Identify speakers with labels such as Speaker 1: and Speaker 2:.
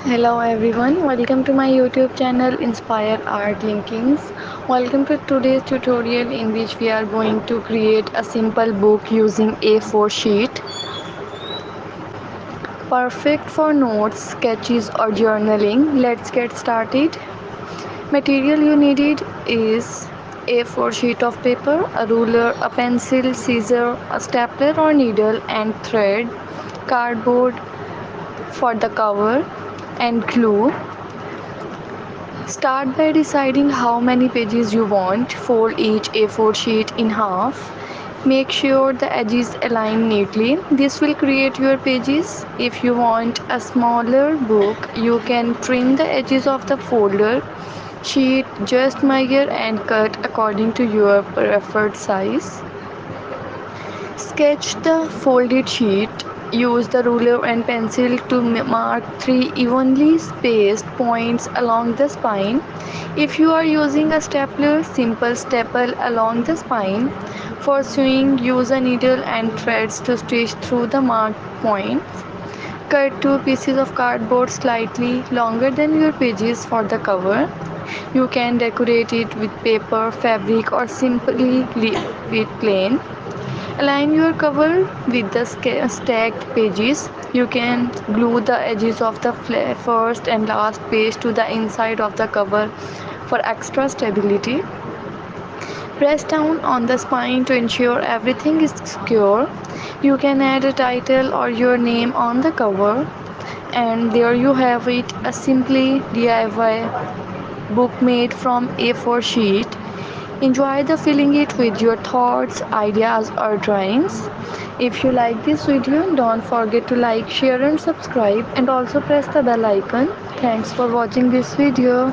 Speaker 1: Hello everyone, welcome to my YouTube channel Inspire Art Linkings. Welcome to today's tutorial in which we are going to create a simple book using A4 sheet. Perfect for notes, sketches or journaling. Let's get started. Material you needed is A4 sheet of paper, a ruler, a pencil, scissor, a stapler or needle and thread, cardboard for the cover and glue. Start by deciding how many pages you want. Fold each A4 sheet in half. Make sure the edges align neatly. This will create your pages. If you want a smaller book, you can trim the edges of the folder sheet, just measure and cut according to your preferred size. Sketch the folded sheet. Use the ruler and pencil to mark three evenly spaced points along the spine. If you are using a stapler, simple staple along the spine. For sewing, use a needle and threads to stitch through the marked points. Cut two pieces of cardboard slightly longer than your pages for the cover. You can decorate it with paper, fabric, or simply leave it plain. Align your cover with the stacked pages. You can glue the edges of the first and last page to the inside of the cover for extra stability. Press down on the spine to ensure everything is secure. You can add a title or your name on the cover. And there you have it, a simply DIY book made from A4 sheet. Enjoy the filling it with your thoughts, ideas or drawings. If you like this video, don't forget to like, share and subscribe and also press the bell icon. Thanks for watching this video.